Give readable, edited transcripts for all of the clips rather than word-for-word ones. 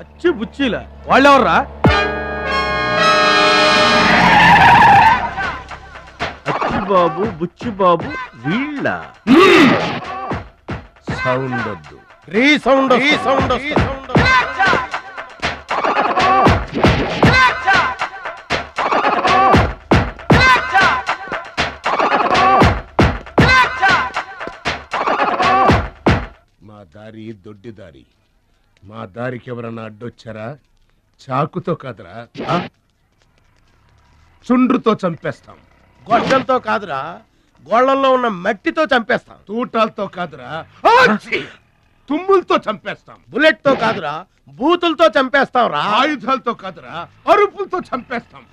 అచ్చి బుచ్చిలా వాళ్ళెవర్రా? అచ్చి బాబు బుచ్చి బాబు వీళ్ళ సౌండ్ వద్దు, రీసౌండ్ మా దారి దొడ్డి దారి. మా దారికి ఎవరన్నా అడ్డొచ్చారా చాకుతో కాదురా చుండ్రుతో చంపేస్తాం. గొడ్డలతో కాదురా, గోళ్లలో ఉన్న మట్టితో చంపేస్తాం. తూటాలతో కాదురా తుమ్ములతో చంపేస్తాం. బుల్లెట్ తో కాదురా, బూతులతో చంపేస్తాం రా. ఆయుధాలతో కాదురా అరుపులతో చంపేస్తాం.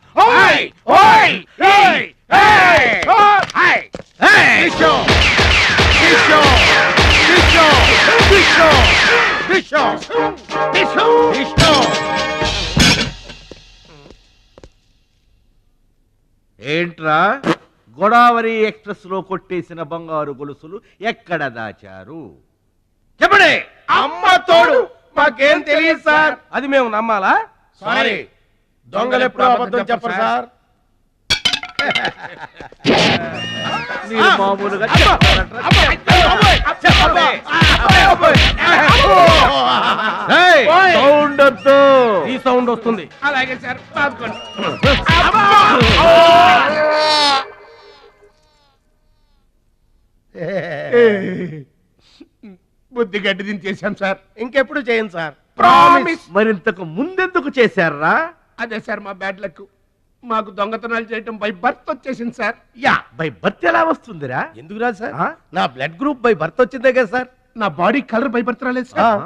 ఏంట్రా గోదావరి ఎక్స్ప్రెస్ లో కొట్టేసిన బంగారు గొలుసులు ఎక్కడ దాచారు? చెప్పండి. అమ్మ తోడు మాకేం తెలియదు సార్. అది మేము నమ్మాలా? సారీ, దొంగలు ఎప్పుడు అబద్ధం చెప్పరు సార్. మీరు మామూలుగా సౌండ్ వద్దు. ఈ సౌండ్ వస్తుంది. అలాగే సార్. బుద్ధి గడ్డి దించేశాం సార్. ఇంకెప్పుడు చేయండి సార్. ప్రామిస్. మరింతకు ముందెందుకు చేశారా? అదే సార్ మా బ్యాడ్ లక్. మాకు దొంగతనాలు చేయటం బై బర్త్ వచ్చేసింది సార్. యా, బై బర్త్ ఎలా వస్తుందిరా? ఎందుకు రాదు సార్? నా బ్లడ్ గ్రూప్ బై బర్త్ వచ్చిందే కదా సార్. నా బాడీ కలర్ బై బర్త్ రాలేదు సార్.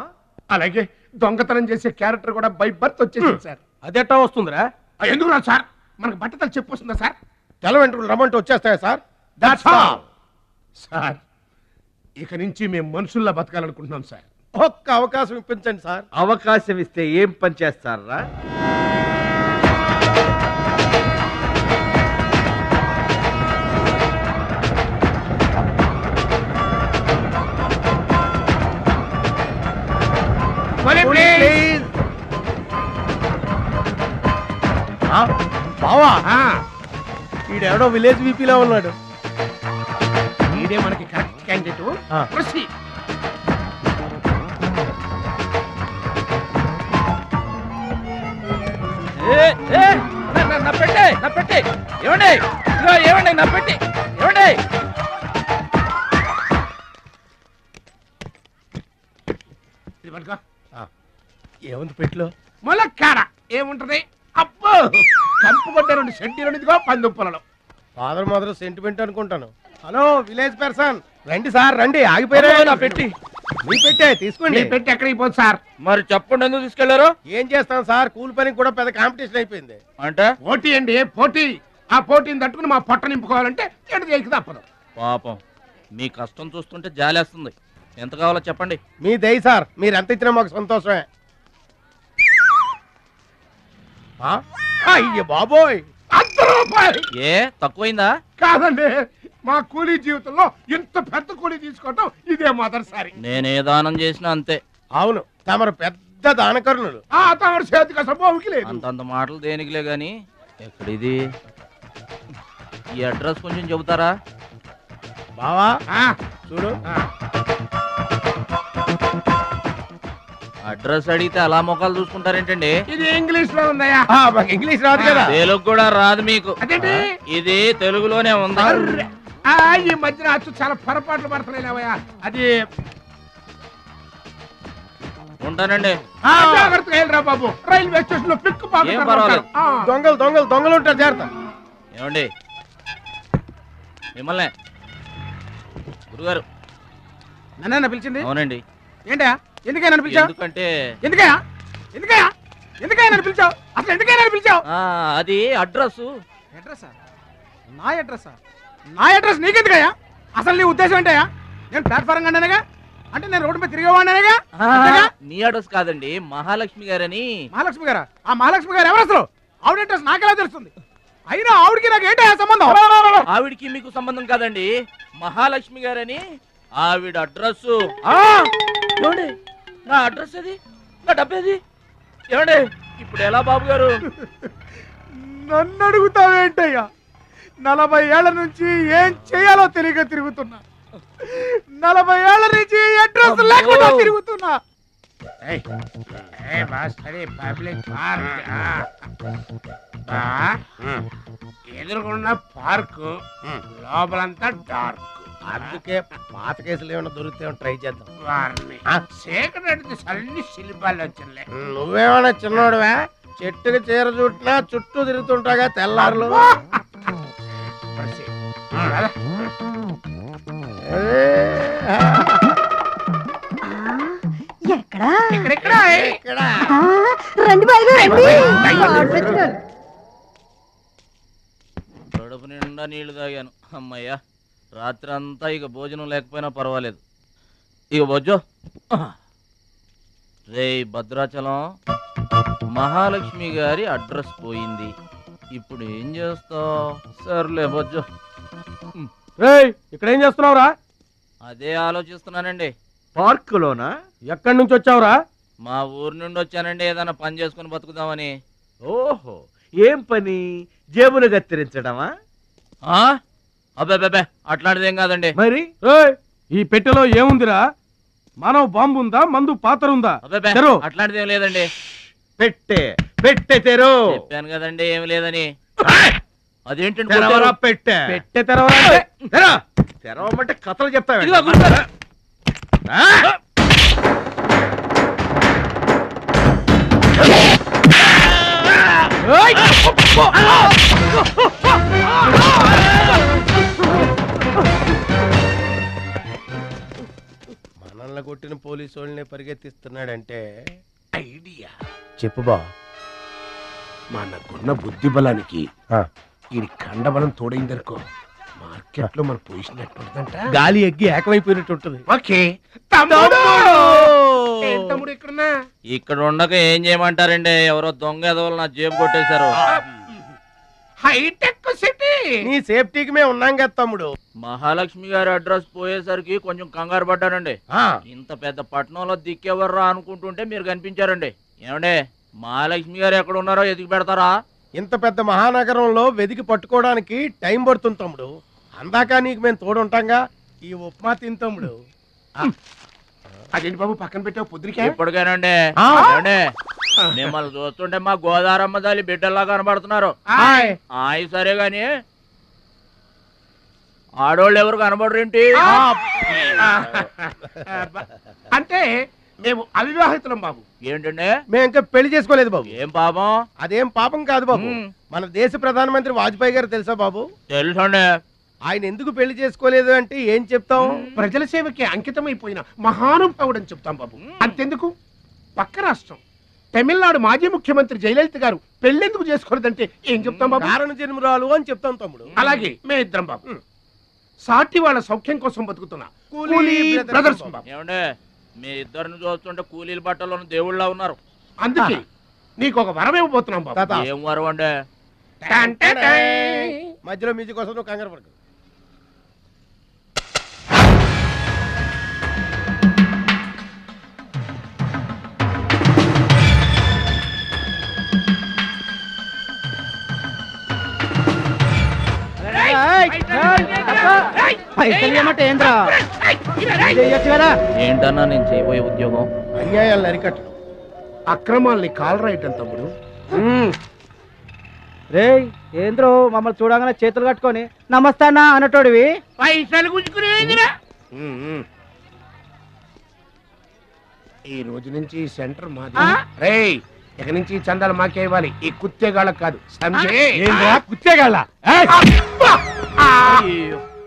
అలాగే దొంగతనం చేసే క్యారెక్టర్ కూడా బై బర్త్ వచ్చేసింది సార్. అదెట్టా వస్తుందిరా? ఎందుకు రాదు సార్? మనకు బట్టతలు చెప్పు వస్తుందా సార్? తెల్ల వెంట్రుకలు రమ్మంటే వచ్చేస్తాయా సార్? That's all sir. ఇక నుంచి మేము మనుషుల్లా బతకాలనుకుంటున్నాం సార్. ఒక్క అవకాశం ఇప్పించండి సార్. అవకాశం ఇస్తే ఏం పని చేస్తారా? బావా, ఈడెవడో విలేజ్ వీపీలో ఉన్నాడు. ఇదే మనకి కరెక్ట్ క్యాండిడేట్. ప్రొసీడ్. నా పెట్టే ఏమండి, ఏమండి నా పెట్టి ఏమండి. ఇది పట్టుకో. ఏముంది పెట్లో? ములక్కాడ ఏముంటది? అబ్బో, కంపు కొట్టే 2 సెంటీలు ఇదిగో పందుప్పలలో. ఫాదర్ మదర్ సెంటిమెంట్ అనుకుంటాను. హలో విలేజ్ పర్సన్, రండి సార్ రండి. ఆగిపోయారా? నా పెట్టి మీ పెట్టే తీసుకోండి. పెట్టి ఎక్కడికి పోదు సార్? మరి చెప్పండి, ఎందుకు తీసుకెళ్లారు? ఏం చేస్తాం సార్, కూలి పనికి కూడా పెద్ద కాంపిటీషన్ అయిపోయింది. అంటే పోటీ అండి, పోటీ. ఆ పోటీని తట్టుకుని మా పొట్ట నింపుకోవాలంటే ఎటు చేయక తప్పదు. పాపం, మీ కష్టం చూస్తుంటే జాలేస్తుంది. ఎంత కావాలో చెప్పండి. మీ దయ సార్, మీరు ఎంత ఇచ్చినా మాకు సంతోషమే. అయ్య బాబోయ్, 100 రూపాయలు. ఏ తక్కువైందా? కాదండి, మా కూలీ జీవితంలో ఇంత పెద్ద కూలీ తీసుకోవటం ఇదే మొదటిసారి. నేనే దానం చేసినా అంతే. అవును, తమరు పెద్ద దానకరుణులు. ఆ తమరు చేతికి అసలు బావుకి లేదు. అంతంత మాటలు దేనికిలే గాని, ఎక్కడిది? ఈ అడ్రస్ కొంచెం చెబుతారా? బావా ఆ, చూడు, అడ్రస్ అడిగితే అలా మొక్కలు చూసుకుంటారేంటండి? ఇది ఇంగ్లీష్ లో ఉందయ్యా. మాకు ఇంగ్లీష్ రాదు కదా. తెలుగు కూడా రాదు మీకు? అదేంటి? ఇది తెలుగులోనే ఉంది. అర్రె. ఈ మధ్యన అచ్చు చాలా పొరపాట్లు పడుతున్నాయా. అది ఉంటానండి. జాగ్రత్తగా వెళ్ళరా బాబు. రైల్వే స్టేషన్ లో పిక్ ఏం పర్వాలేదు. దొంగలు ఉంటారు, జాగ్రత్త. ఏమండి, మిమ్మల్ని గురుగారు. నన్ను పిలిచింది? అవునండి. ఏంటా? ఎందుకైనా పిలిచావు? ఎందుకంటే ఎందుకయ్యా నన్ను పిలిచావు? అసలు ఎందుకైనా పిలిచావు? అది అడ్రస్. అడ్రస్సా? నా అడ్రస్ నీకెందుకయ్యా? అసలు నీ ఉద్దేశం ఏంటయ్యా? నేను ప్లాట్ఫారం కండానగా, అంటే నేను రోడ్డు మీద తిరిగేవాడినగా. నీ అడ్రస్ కాదండి, మహాలక్ష్మి గారని. మహాలక్ష్మి గారా? ఆ మహాలక్ష్మి గారు ఎవరు అసలు? ఆవిడ అడ్రస్ నాకెలా తెలుస్తుంది? అయినా ఆవిడకి నాకు ఏంటయ్యా సంబంధం? ఆవిడికి మీకు సంబంధం కాదండి, మహాలక్ష్మి గారని ఆవిడ అడ్రస్. నా అడ్రస్ అది, నా డబ్బేది. ఏమండి ఇప్పుడు ఎలా బాబు గారు? నన్ను అడుగుతావేంటయ్యా? 40 ఏళ్ల నుంచి ఏం చేయాలో తెలియక తిరుగుతున్నా. 40 ఏళ్ల నుంచి అడ్రస్ లేకుండా తిరుగుతున్నా. ఎదురుకున్న పార్కు లోపలంతా డార్క్. అందుకే పాత కేసులు ఏమైనా దొరికితే ట్రై చేద్దాం. వారిని సేకరెడితే అన్ని శిల్పాలు వచ్చినాయి. నువ్వేమైనా చిన్నోడువా? చెట్టుకి చీర చుట్టినా చుట్టూ తిరుగుతుంటాగా తెల్లారులు. కడుపు నిండా నీళ్లు తాగాను. అమ్మయ్యా, రాత్రి అంతా ఇక భోజనం లేకపోయినా పర్వాలేదు. ఇక బొజ్జో. రే భద్రాచలం, మహాలక్ష్మి గారి అడ్రస్ పోయింది. ఇప్పుడు ఏం చేస్తావు? సర్లే బొజ్జో. ఇక్కడ ఏం చేస్తున్నావురా? అదే ఆలోచిస్తున్నానండి. పార్కులోనా? ఎక్కడి నుంచి వచ్చావురా? మా ఊరు నుండి వచ్చానండి, ఏదైనా పని చేసుకుని బతుకుదామని. ఓహో, ఏం పని? జేబులు కత్తిరించడమా? అబ్బే అట్లాంటిదేం కాదండి. మరి ఈ పెట్టెలో ఏముందిరా? మానవ బాంబు ఉందా? మందు పాత్ర ఉందా? అబ్బే అట్లాంటిదేం లేదండి. పెట్టే తెరు. చెప్పాను కదండి ఏమి లేదని. అదేంటండి తెరవరా పెట్టే. పెట్టె తెరవరా? తెరవమంటే కథలు చెప్తావా? ఇదిగో గురుగారు. మనల్ని కొట్టిన పోలీసు వాళ్ళని పరిగెత్తిస్తున్నాడంటే ఐడియా చెప్పు బా. మనకున్న బుద్ధి బలానికి ఈ కండబలం తోడైందనుకో, మార్కెట్ లో మన పొజిషన్ ఎట్టుంటదంట. గాలి ఎగ్గి ఏకమైపోయినట్టు ఉంటుంది. ఓకే తమ్ముడు. ఏం తమ్ముడు ఇక్కడున్నా? ఇక్కడ ఉండక ఏం చేయమంటారండి? ఎవరో దొంగ ఎదవలు నా జేబు కొట్టేశారు. హైటెక్ సిటీ. నీ సేఫ్టీకి మేము ఉన్నాం కదా తమ్ముడు. మహాలక్ష్మి గారి అడ్రస్ పోయేసరికి కొంచెం కంగారు పడ్డానండి. ఇంత పెద్ద పట్టణంలో దిక్కెవర్రా అనుకుంటుంటే మీరు కనిపించారండి. ఏమండే, మహాలక్ష్మి గారు ఎక్కడ ఉన్నారో ఎదిగి పెడతారా? ఇంత పెద్ద మహానగరంలో వెతికి పట్టుకోవడానికి టైం పడుతుంది తమ్ముడు. అందాక నీకు మేము తోడుంటాంగా. ఈ ఉప్మా తిని తమ్ముడు. అదేంటి బాబు పక్కన పెట్టావు పొద్దురికే? ఇప్పటికేనండి. ఏమండే, మిమ్మల్ని చూస్తుంటే మా గోదారమ్మ తల్లి బిడ్డల్లా కనబడుతున్నారు. ఆయి సరే గాని ఆడోళ్ళు ఎవరు కనబడరేంటి? అంటే మేము అవివాహితులం బాబు. ఏంటండి? మేము ఇంకా పెళ్లి చేసుకోలేదు బాబు. ఏం పాపం? అదేం పాపం కాదు బాబు. మన దేశ ప్రధానమంత్రి వాజ్పేయి గారు తెలుసా బాబు? తెలుసండి. ఆయన ఎందుకు పెళ్లి చేసుకోలేదు అంటే ఏం చెప్తాం? ప్రజల సేవకి అంకితమైపోయిన మహానుభావుడు అని చెప్తాం బాబు. అంతెందుకు, పక్క రాష్ట్రం తమిళనాడు మాజీ ముఖ్యమంత్రి జయలలిత గారు పెళ్ళెందుకు చేసుకోలేదంటే ఏం చెప్తాం బాబు? కారణ జన్మరాలు అని చెప్తాం తమ్ముడు. అలాగే మే ఇద్దరం బాబు సాటి వాళ్ళ సౌఖ్యం కోసం బతుకుతున్నా కూలీ బ్రదర్స్ బాబు. ఏమండే, మీ ఇద్దరిని చూస్తుంటే కూలీల బట్టలో దేవుళ్ళ ఉన్నారు. అందుకే నీకు ఒక వరం ఇవ్వబోతున్నాం బాబు. తాత. ఏం వరం అండి? మధ్యలో మ్యూజిక్ కోసం నువ్వు కంగారు పడకు. ఏంటన్నా నేను చేయబోయే ఉద్యోగం? అన్యాయాలను అరికట్టు. అక్రమాల్ని కాలరాయటం తమ్ముడు. రే ఏంద్రో మమ్మల్ని చూడగానే చేతులు కట్టుకొని నమస్తానా అన్నటోడివి పైసలు గుంజుకునేదిరా. ఈ రోజు నుంచి సెంటర్ మాది. రేయ్, ఇక నుంచి చందాలు మాకే ఇవ్వాలి, ఈ కుత్తేగాళ్ళకి కాదు. కుచ్చేగాళ్ళ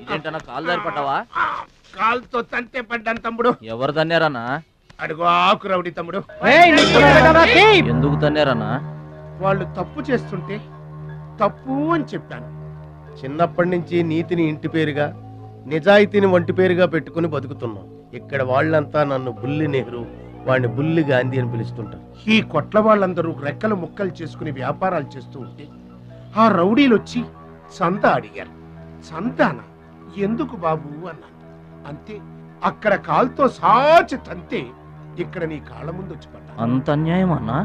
ఇదేంటన్నా కాలు దారి పడ్డావా? కాలుతో తంతే పడ్డాను తమ్ముడు. ఎవరు తన్నారన్నా? అడుగు ఆకు రౌడీ తమ్ముడు. ఎందుకు తన్నారన్నా? వాళ్ళు తప్పు చేస్తుంటే తప్పు అని చెప్పాను. చిన్నప్పటి నుంచి నీతిని ఇంటి పేరుగా, నిజాయితీని వంటి పేరుగా పెట్టుకుని బతుకుతున్నాం. ఇక్కడ వాళ్ళంతా నన్ను బుల్లి నెహ్రూ, వాడిని బుల్లి గాంధీ అని పిలుస్తుంటారు. ఈ కొట్ల వాళ్ళందరూ రెక్కలు ముక్కలు చేసుకుని వ్యాపారాలు చేస్తూ ఉంటే ఆ రౌడీలు వచ్చి సంత అడిగారు. సంతానా? ఎందుకు బాబు అన్నాను. అంతే, అక్కడ కాలుతో సాచి తంతే ఇక్కడ నీ కాళ్ళ ముందు వచ్చి పడ్డా. అంత అన్యాయం అన్నా?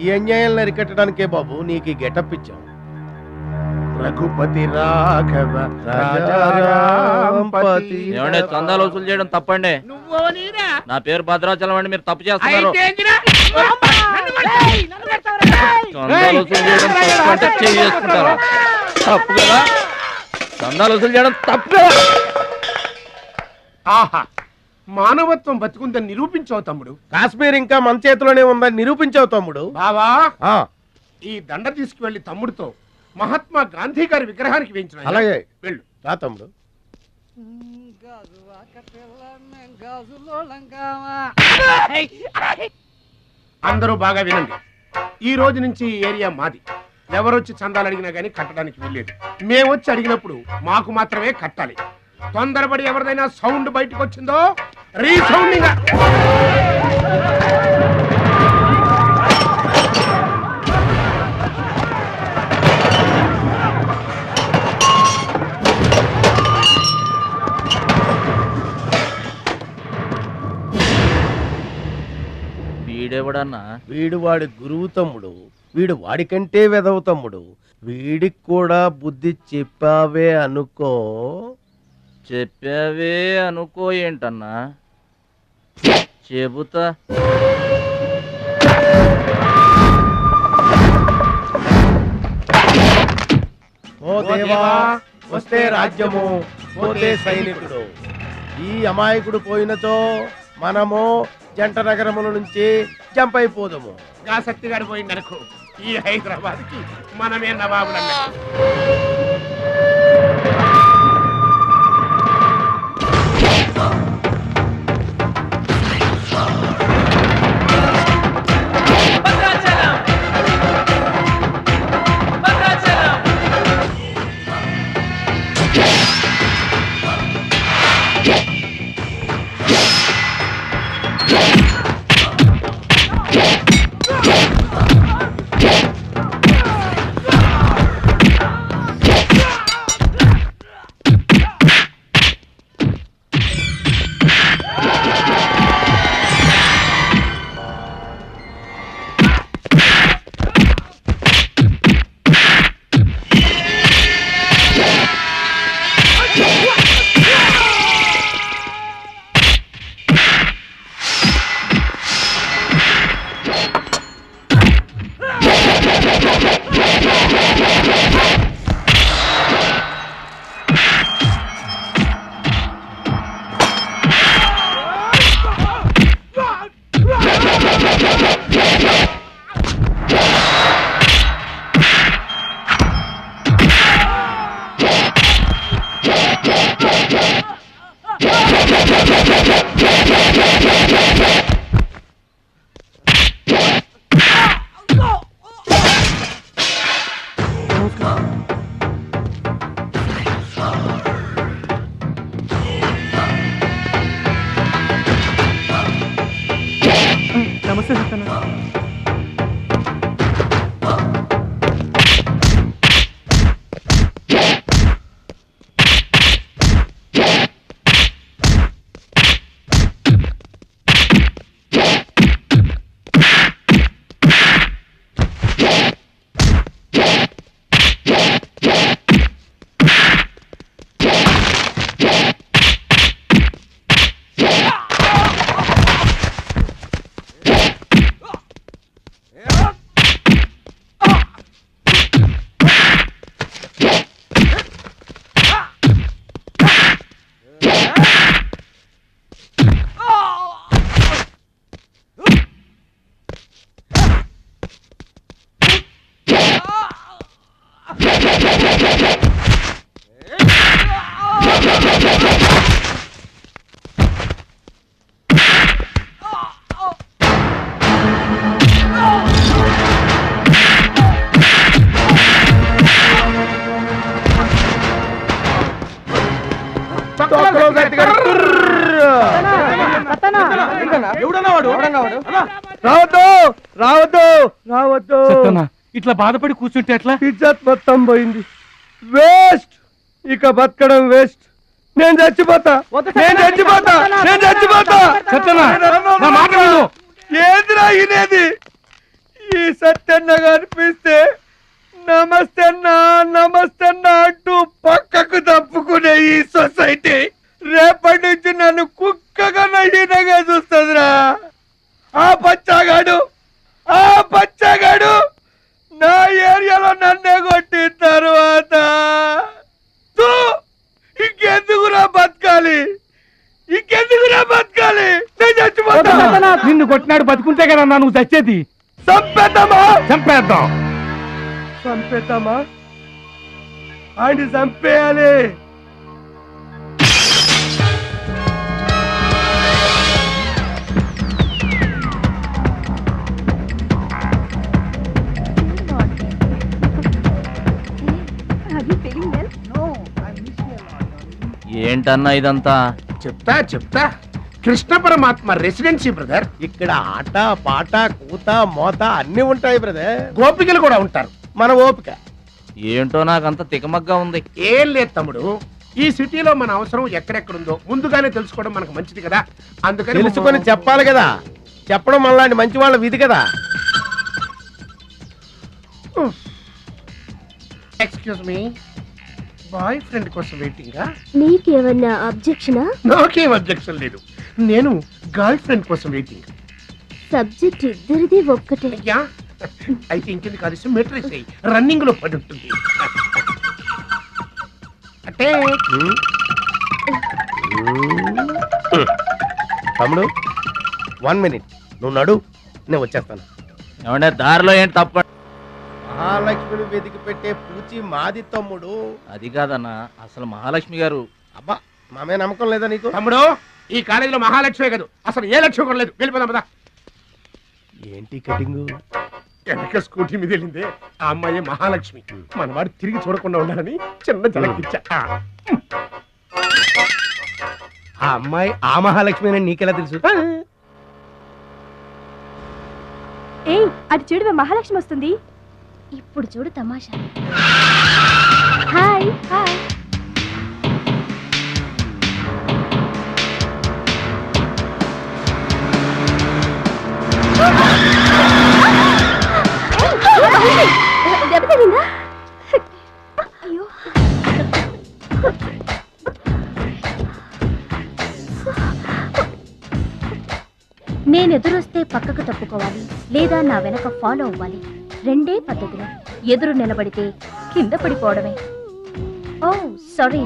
ఈ అన్యాయాలను అరికట్టడానికే బాబు నీకు గెటప్ ఇచ్చాం. రఘుపతి రాఘవ రాజారాంపతి. ఏమంటే చందాలు వసూలు చేయడం తప్పండి. నా పేరు భద్రాచలం అండి, మీరు తప్పు చేస్తున్నారు. చందాలు వసూలు చేయడం తప్పు అంటే చేసుకుంటారా? తప్పు కదా, చందాలు వసూలు చేయడం తప్పు కదా. ఆహా, మానవత్వం బతుకుందని నిరూపించావు తమ్ముడు. కాశ్మీర్ ఇంకా మన చేతిలోనే ఉందని నిరూపించావు తమ్ముడు. బావా, ఆ, ఈ దండ తీసుకువెళ్లి తమ్ముడితో మహాత్మా గాంధీ గారి విగ్రహానికి వేయించిన. అలాగే వెళ్ళు. రా తమ్ముడు. అందరూ బాగా వినండి. ఈ రోజు నుంచి ఈ ఏరియా మాది. ఎవరొచ్చి చందాలు అడిగినా గానీ కట్టడానికి వీల్లేదు. మేమొచ్చి అడిగినప్పుడు మాకు మాత్రమే కట్టాలి. తొందరపడి ఎవరిదైనా సౌండ్ బయటకు వచ్చిందో రీసౌండింగ్. వీడెవడన్నా? వీడు వాడి గురువు తమ్ముడు. వీడు వాడికంటే వెదవ తమ్ముడు. వీడికి కూడా బుద్ధి చెప్పావే అనుకో. చెప్పావే అనుకో ఏంటన్నా? చెబుతా. ఓ దేవా, వస్తే రాజ్యము, పోతే సైనికుడు. ఈ అమాయకుడు పోయినచో మనము జంట నగరముల నుంచి జంపైపోదము. శక్తి గారు పోయిందనుకో, ఈ హైదరాబాద్ కి మనమే నవాబులన్న. నమస్తే సత్తన్న. రావద్దు రావద్దు రావద్దు. ఇట్లా బాధపడి కూర్చుంటే ఎట్లా? ఇజ్జత్ మొత్తం పోయింది. వేస్ట్, ఇక బతకడం వేస్ట్. నేను చచ్చిపోతా, నేను చచ్చిపోతా, నేను చచ్చిపోతా. నా మాట విను. ఏందిరా ఇనేది? ఈ సత్యన్న కనిపిస్తే నమస్తే అన్నా అంటూ పక్కకు తప్పుకునే ఈ సొసైటీ రేపటి నుంచి నన్ను కుక్కగా నయ్యనగా చూస్తుందిరా. ఆ పచ్చగాడు నా ఏరియాలో నన్నే కొట్టిన తర్వాత ఇంకెందుకురా బతకాలి నేను చచ్చిపోతా. నిన్ను కొట్టినాడు బతుకుంటే కదా నువ్వు చచ్చేది. చంపేద్దామా ఆయన చంపేయాలి. ఏంటన్నా ఇదంతా? చెప్తా కృష్ణ పరమాత్మ రెసిడెన్సీ బ్రదర్. ఇక్కడ ఆట పాట కూత మోత అన్ని ఉంటాయి బ్రదర్. గోపికలు కూడా ఉంటారు. మన ఓపిక ఏంటో నాకంత తికమగ్గా ఉంది. ఏం లేదు తమ్ముడు, ఈ సిటీలో మన అవసరం ఎక్కడెక్కడుందో ముందుగానే తెలుసుకోవడం మనకు మంచిది కదా. అందుకని తెలుసుకొని చెప్పాలి కదా. చెప్పడం మనలాంటి మంచి వాళ్ళ విధి కదా. ఎక్స్క్యూజ్ మీ, బాయ్ ఫ్రెండ్ కోసం వెయిటింగా? నీకేమన్నా అబ్జెక్షనా? నాకేం అబ్జెక్షన్ లేదు, నేను గర్ల్ ఫ్రెండ్ కోసం వెయిటింగ్. సబ్జెక్ట్ ఇద్దరిది ఒక్కటే. అయ్యా అయితే ఇంకెంది కాదు, మెట్రిక్స్ రన్నింగ్ లో పడి ఉంటుంది. అంటే తమ్ముడు 1 minute నువ్వు నడు, నేను వచ్చేస్తాను. ఏమంటే దారిలో ఏంటి తప్ప? మహాలక్ష్మిని వెతికి పెట్టే పూచి మాది తమ్ముడు. అది కాదన్నా, అసలు మహాలక్ష్మి గారు. అబ్బా మామే నమ్మకం లేదా నీకు? తమ్ముడు ఈ కాలేజీలో మహాలక్ష్మే కాదు, అసలు ఏ లక్ష్యం కూడా లేదు. వెళ్ళిపోదాం పదా. ఏంటి కటింగు? వెనక స్కూటీ మీద వెళ్ళిందే ఆ అమ్మాయి మహాలక్ష్మి. మనవాడు తిరిగి చూడకుండా ఉండాలని చిన్న జలకిచ్చా. ఆ అమ్మాయి ఆ మహాలక్ష్మి అని నీకెలా తెలుసు? ఏయ్ అటు చూడు, మహాలక్ష్మి వస్తుంది. ఇప్పుడు చూడు తమాషా. Hi hi. దెబ్బ తగిలిందా? అయ్యో నేను ఎదురొస్తే పక్కకు తప్పుకోవాలి, లేదా నా వెనక ఫాలో అవ్వాలి. రెండే పద్ధతులు. ఎదురు నిలబడితే కింద పడిపోవడమే. ఓ సారీ,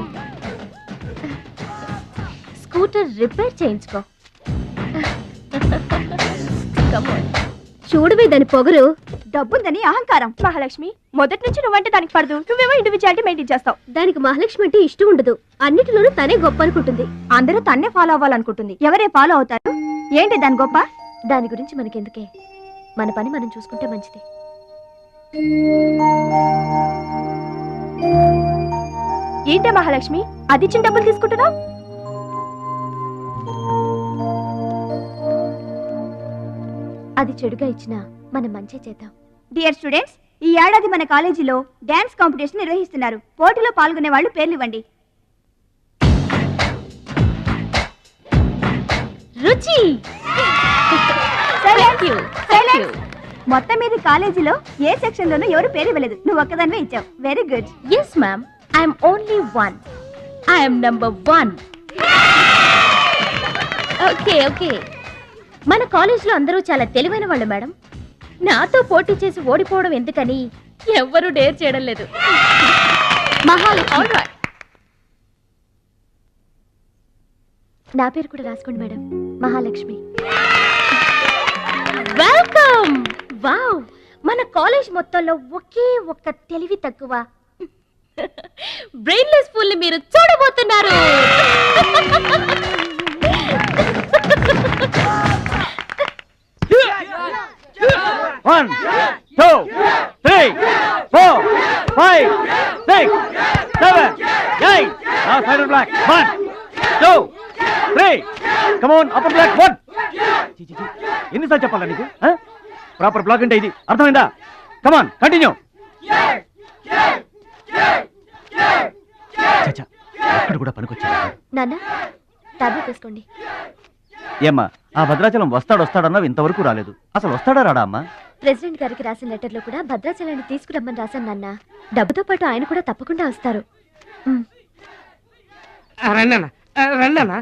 స్కూటర్ రిపేర్ చేయించుకో. చూడవే దాని పొగరు. డబ్బుందని అహంకారం. మహాలక్ష్మి మొదటి నుంచి నువ్వంటే దానికి పడదు. నువ్వేమో ఇండివిజువాలిటీ మెయింటైన్ చేస్తావు. దానికి మహాలక్ష్మి అంటే ఇష్టం ఉండదు. అన్నిటిలోనూ తనే గొప్ప అనుకుంటుంది. అందరూ తన్నే ఫాలో అవ్వాలనుకుంటుంది. ఎవరే ఫాలో అవుతారు? ఏంటి దాని గొప్ప? దాని గురించి మనకెందుకే, మన పని మనం చూసుకుంటే మంచిది. ఏంటే మహాలక్ష్మి అది ఇచ్చిన డబ్బులు తీసుకుంటున్నావు? అది చెడుగా ఇచ్చినా మనం మంచి చేద్దాం. డియర్ స్టూడెంట్స్, ఈ ఏడాది మన కాలేజీలో డాన్స్ కాంపిటీషన్ నిర్వహిస్తున్నారు. పోటీలో పాల్గొనే వాళ్ళు పేర్లు ఇవ్వండి. రుచి. మొత్తం మీద కాలేజీలో ఏ సెక్షన్ లోనూ ఎవరు పేరు ఇవ్వలేదు. నువ్వు ఒక్కదానివే ఇచ్చావు. Very good. Yes ma'am, I'm only one. I'm number 1. Okay okay. మన కాలేజ్ లో అందరూ చాలా తెలివైన వాళ్ళు మేడం. నాతో పోటీ చేసి ఓడిపోవడం ఎందుకని ఎవ్వరూ డేర్ చేయడం లేదు. మహాలక్ష్మి. నా పేరు కూడా రాసుకోండి మేడం, మహాలక్ష్మి. వెల్కమ్. వావ్, మన కాలేజ్ మొత్తంలో ఒకే ఒక్క తెలివి తక్కువ బ్రెయిన్లెస్ ఫుల్ ని మీరు చూడబోతున్నారు. One, two, three, 4, 5, 6, 7, 8. Now side of black. 1, 2, 3. Come on, upper black. 1. ఎన్నిసార్లు చెప్పాలా నీకు? ప్రాపర్ బ్లాక్ అంటే ఇది, అర్థమైందా? Come on, continue. చచ్చా, ఎక్కడ కూడా పనికొచ్చా నాన్న, టాబ్లెట్ వేసుకోండి. ఏమ్మా, ఆ భద్రాచలం వస్తాడన్నావు, ఇంతవరకు రాలేదు. అసలు వస్తాడా రాడా అమ్మా? ప్రెసిడెంట్ గారికి రాసిన లెటర్లో కూడా భద్రాచలాన్ని తీసుకురమ్మని రాశాను నాన్న. డబ్బుతో పాటు ఆయన కూడా తప్పకుండా వస్తారు. రండి అన్న, రండి అన్న.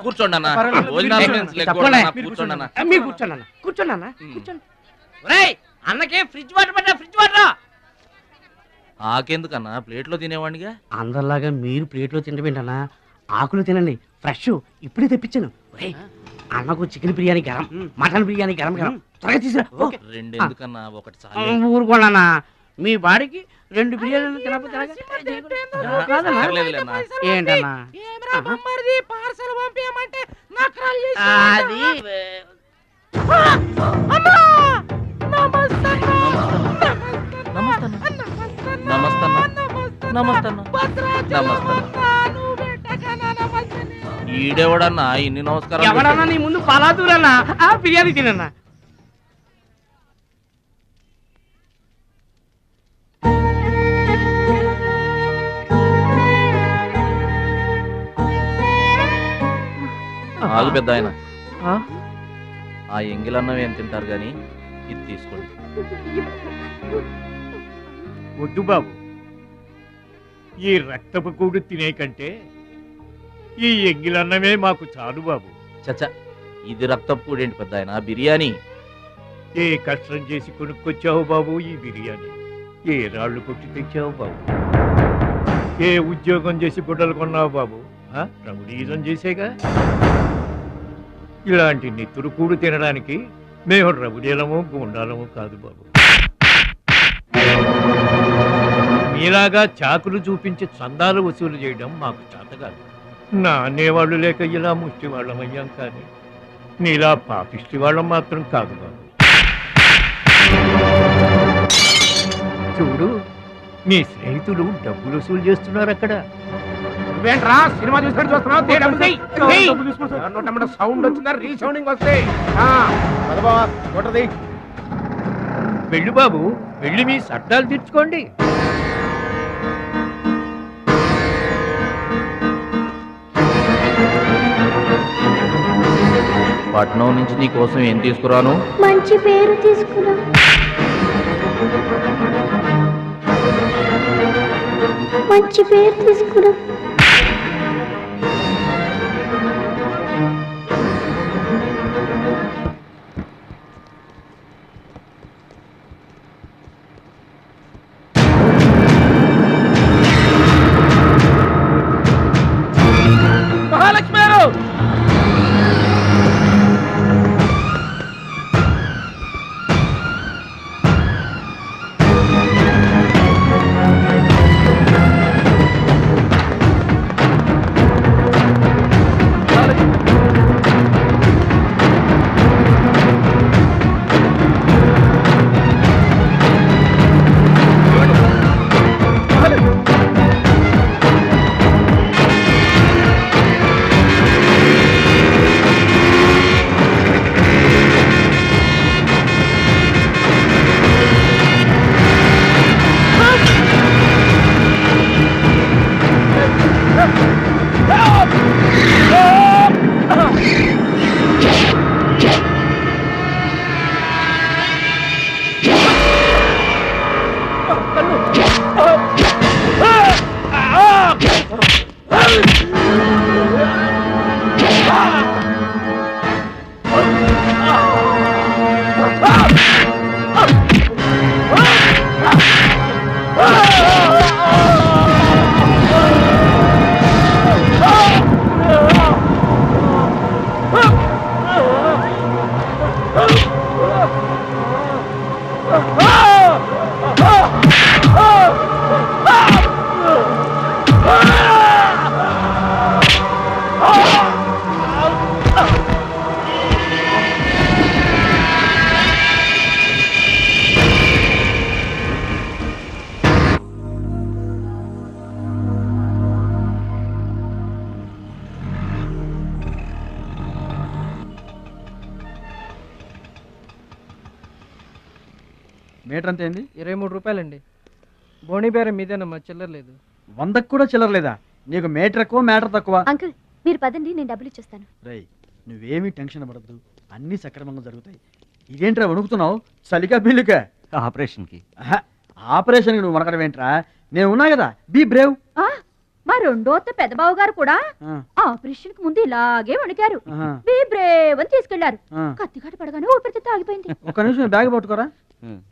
కూర్చోండి అన్న. పర్వాలేదు. భోజనాల నుంచి చెప్పండి. లెగ్గొడన్నా, కూర్చోండి అన్న. మీరు కూర్చోండి అన్న, కూర్చోండి అన్న, కూర్చోండి. అన్నకే ఫ్రిడ్జ్ వాటర్ పడ్డా, ఫ్రిడ్జ్ వాటర్ ఆకెందుకన్నా, ప్లేట్లో తినేవాడిగా. అందరిలాగా మీరు ప్లేట్లో తినబెట్టనా, ఆకులు తినండి, ఫ్రెష్ ఇప్పుడే తెప్పించాను. ఒరేయ్, అన్నకు చికెన్ బిర్యానీ గరం, మటన్ బిర్యానీ గరం గరం, త్వరగా తీసుకురా. ఓకే. రెండు ఎందుకన్నా, ఒకటి చాలు. ఊరుకోండి, మీ బాడీకి 2 బిర్యానీలు తినకపోతే పర్లేదులే అన్న. ఏంటన్నా అది ఈడెవడన్నా ఇన్ని నమస్కారం? ఎవడన్నా నీ ముందు పలాదూరన్నా బిర్యానీ తినన్నా. ఆగు పెద్ద ఆయన, ఆ ఎంగిలన్నం ఏం తింటారు గాని ఇది తీసుకోండి. వద్దు బాబు, ఈ రక్తపు కూడు తినే కంటే ఈ ఎంగిలన్నమే మాకు చాలు బాబు. చచ్చా, ఇది రక్తపు ఏంటి పెద్ద ఆయన, బిర్యానీ. ఏ కష్టం చేసి కొనుక్కొచ్చావు బాబు ఈ బిర్యానీ? ఏ రాళ్ళు కొట్టి తెచ్చావు బాబు? ఏ ఉద్యోగం చేసి గుడ్డలు కొన్నావు బాబు? రౌడీజం చేసేగా. ఇలాంటి నెత్తురు కూడు తినడానికి మేము రౌడీలము గూండాలము కాదు బాబు. మీలాగా చాకులు చూపించి చందాలు వసూలు చేయడం మాకు చేత కాదు. నా అనేవాళ్ళు లేక ఇలా ముష్టి వాళ్ళం అయ్యాం, కానీ నీలా పాపిష్టి వాళ్ళం మాత్రం కాదు బాబు. చూడు, నీ స్నేహితులు డబ్బులు వసూలు చేస్తున్నారు అక్కడ. నువ్వేంట్రా సినిమా చూసినట్టు చూస్తున్నావు? సౌండ్ వచ్చిందా? రీసౌండింగ్ వస్తే వెళ్ళు బాబు, వెళ్ళి మీ సట్టాలు తీర్చుకోండి. పట్నం నుంచి నీ కోసం ఏం తీసుకురాను? మంచి పేరు తీసుకురా. మంచి పేరు తీసుకురా. మహాలక్ష్మి గారు! మీటర్ అంత ఏంది? 23 రూపాయలండి. బోణి బేరం మీదేనమ్మా, చిల్లర లేదు. 100కు కూడా చిల్లర లేదా? నీకు మీటర్ ఎక్కువ, మ్యాటర్ తక్కువ. అంకుల్, మీరు పదండి, నేను డబ్బులు ఇచ్చేస్తాను. రై, నువ్వేమీ టెన్షన్ పడద్దు, అన్నీ సక్రమంగా జరుగుతాయి. ఇదేంట్రా వణుకుతున్నావు? చలికా బిల్లుకా? ఆపరేషన్కి. ఆపరేషన్కి నువ్వు వణకడం ఏంట్రా? నేను ఉన్నా కదా, బీ బ్రేవ్. మా రెండో అత్త పెద్దబావు గారు కూడా ఆపరేషన్ కి ముందు ఇలాగే వణికారు. బీ బ్రేవ్ అని తీసుకెళ్లారు. కత్తికాట పడగానే ఊపిరితిత్తు ఆగిపోయింది. ఒక్క నిమిషం బ్యాగ్ పట్టుకోరా.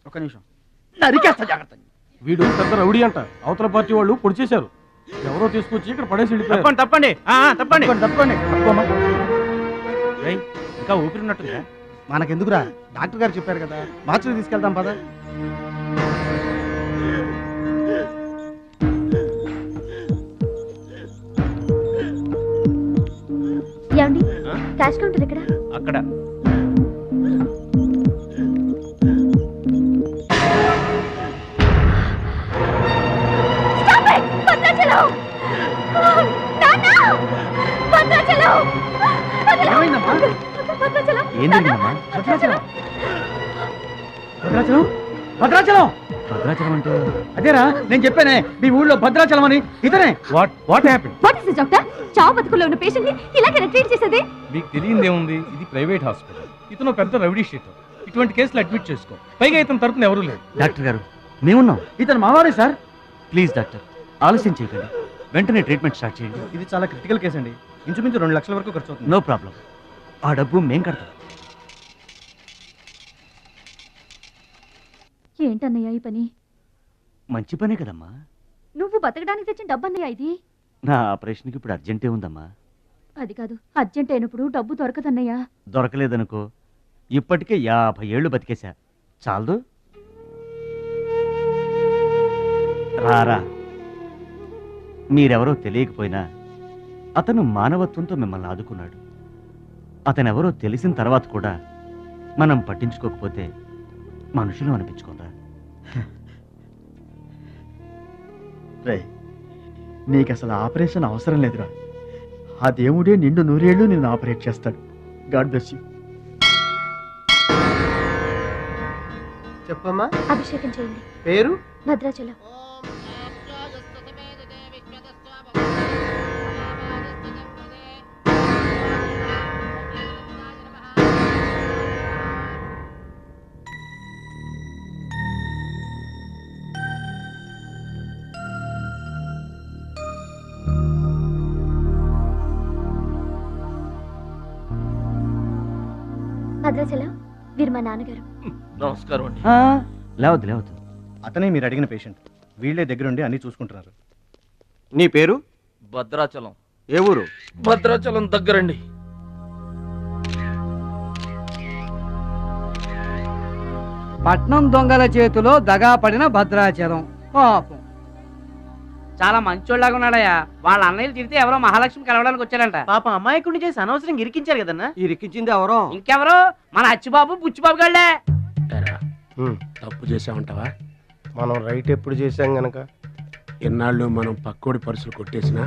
ఒక్క నిమిషం. నరికేస్తా జాగ్రత్త. వీడు పెద్ద రౌడీ అంట. అవతల పార్టీ వాళ్ళు పొడి చేశారు. ఎవరో తీసుకొచ్చి ఇక్కడ పడేసి వెళ్ళిపోయారు. తప్పండి తప్పండి తప్పండి. ఇంకా ఊపిరినట్టుందా? మనకెందుకురా, డాక్టర్ గారు చెప్పారు కదా, మార్చికి తీసుకెళ్తాం పద. ఏమండి క్యాష్ కౌంటర్ ఎక్కడ? అక్కడ. ఏం జరిగిందమ్మా? భద్రాచలం. భద్రాచలం భద్రాచలం అంటే అదేరా నేను చెప్పానే, మీ ఊళ్ళో భద్రాచలం అని. ఇతనే. What happen? What is this doctor? చావు బతుకుల్లో ఉన్న పేషెంట్ ని ఇలాగే ట్రీట్ చేసేది? మీకు తెలియదేముంది, ఇది ప్రైవేట్ హాస్పిటల్. ఇతను పెద్ద రౌడీ షీట్. ఇటువంటి కేసులు అడ్మిట్ చేసుకో. పైగా ఇతను తరపున ఎవరూ లేదు. డాక్టర్ గారు మేమున్నాం. ఇతను మావాడే సార్. ప్లీజ్ డాక్టర్ ఆలస్యం చేయకండి, వెంటనే ట్రీట్మెంట్ స్టార్ట్ చేయండి. ఇది చాలా క్రిటికల్ కేసు అండి. ఇంచుమించు 2 లక్షల వరకు ఖర్చు అవుతుంది. నో ప్రాబ్లం, ఆ డబ్బు మేం కడతాం. ఏంటన్నయ్య ఈ పని? మంచి పనే కదమ్మా. నువ్వు బతకడానికి తెచ్చిన డబ్బు అన్నయ్య ఇది. నా ఆపరేషన్కి ఇప్పుడు అర్జెంటే ఉందమ్మా. అది కాదు, అర్జెంట్ అయినప్పుడు డబ్బు దొరకదన్నయ్యా. దొరకలేదనుకో, ఇప్పటికే 50 ఏళ్ళు బతికేశా, చాలదు. రారా, మీరెవరో తెలియకపోయినా అతను మానవత్వంతో మిమ్మల్ని ఆదుకున్నాడు. అతనెవరో తెలిసిన తర్వాత కూడా మనం పట్టించుకోకపోతే మనుషులు అనిపించుకోరా. రే, నీకు అసలు ఆపరేషన్ అవసరం లేదురా. ఆ దేవుడే నిండు 100 ఏళ్ళు నిన్ను ఆపరేట్ చేస్తాడు. God bless you. చెప్పమ్మా. అభిషేకం చేయండి. పేరు? భద్రాచలం. భద్రాచలం, వీరు మా నాన్నగారు. నమస్కారం అండి. లేవద్దు లేవద్దు. అతనే మీరు అడిగిన పేషెంట్. వీళ్ళే దగ్గరుండి అన్ని చూసుకుంటున్నారు. నీ పేరు? భద్రాచలం. ఏ ఊరు? భద్రాచలం దగ్గరండి. పట్నం దొంగల చేతిలో దగా పడిన భద్రాచలం. పాపం చాలా మంచోళ్ళగా ఉన్నాడయ్యా. వాళ్ళ అన్నయ్యలు తిరిగితే ఎవరో మహాలక్ష్మి కలవడానికి వచ్చారంట. పాపం అమాయకుడిని చేసి అనవసరం ఇరికించారు కదన్నా. ఇరికించింది ఎవరో? ఇంకెవరో, మన అచ్చిబాబు బుచ్చిబాబు గళ్ళే. తప్పు చేసామంటావా? మనం రైట్ ఎప్పుడు చేశాం గనక ఎన్నాళ్ళు మనం పక్కోడి పర్సులు కొట్టేసినా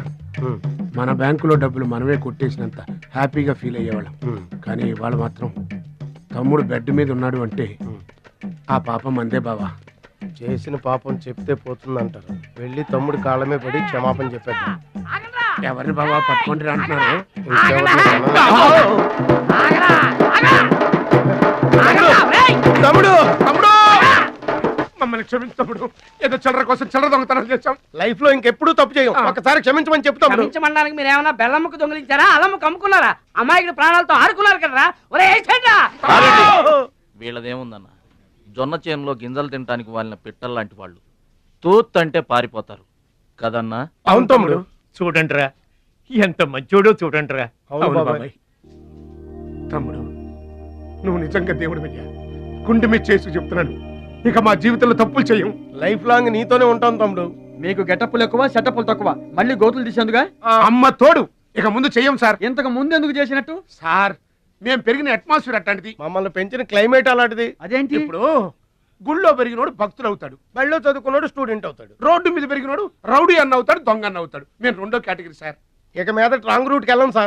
మన బ్యాంకులో డబ్బులు మనమే కొట్టేసినంత హ్యాపీగా ఫీల్ అయ్యేవాళ్ళం. కానీ వాళ్ళు మాత్రం తమ్ముడు బెడ్ మీద ఉన్నాడు అంటే ఆ పాపం అందే బావా. చేసిన పాపం చెప్తే పోతుందంటారు. వెళ్ళి తమ్ముడి కాళ్ళమే పడి క్షమాపణ చెప్పాడు. ఎవరిని బావా పట్టుకుంటారు అంటున్నారు? తమ్ముడు తమ్ముడు మమ్మల్ని క్షమించు తమ్ముడు. ఏదో చిల్లర కోసం చిల్లర దొంగతనం చేశాం. లైఫ్ లో ఇంకెప్పుడు తప్పు చేయం. ఒకసారి క్షమించమని చెప్తాం. క్షమించమనడానికి మీరు ఏమన్నా బెల్లమ్మకు దొంగిలించారా, అల్లమ్మకు అమ్ముకున్నారా? అమాయకుడి ప్రాణాలతో ఆడుకున్నారు కదరా. ఒరే వీళ్ళదేముందన్న, జొన్న చేనులో గింజలు తినడానికి వాళ్ళని పిట్టల్లాంటి వాళ్ళు. తూత్ అంటే పారిపోతారు కదన్నా. అవును తమ్ముడు. చూడండిరా ఎంత మంచోడో చూడండిరా. అవును బాబాయ్. తమ్ముడు నువ్వు నిజంగా దేవుడు అయ్యా. గుండె మీద చేసి చెప్తున్నాను, ఇక మా జీవితంలో తప్పులు చెయ్యం. లైఫ్ లాంగ్ నీతోనే ఉంటాం తమ్ముడు. మీకు గెటప్పులు ఎక్కువ, సెటప్పులు తక్కువ. మళ్ళీ గోతులు తీసేందుగా అమ్మ తోడు. ఇక ముందు చెయ్యం సార్. ఇంతకు ముందు ఎందుకు చేసినట్టు? సార్ మేము పెరిగిన అట్మాస్ఫియర్ అట్లాంటిది. మమ్మల్ని పెంచిన క్లైమేట్ అలాంటిది. అదేంటి? ఇప్పుడు గుళ్ళో పెరిగినోడు భక్తుడు అవుతాడు, బళ్ళో చదువుకున్నాడు స్టూడెంట్ అవుతాడు, రోడ్డు మీద పెరిగినోడు రౌడీ అన్న అవుతాడు, దొంగ అన్న అవుతాడు. మేము రెండో కేటగిరీ సార్. ఇక మీద రాంగ్ రూట్కి వెళ్ళం సార్.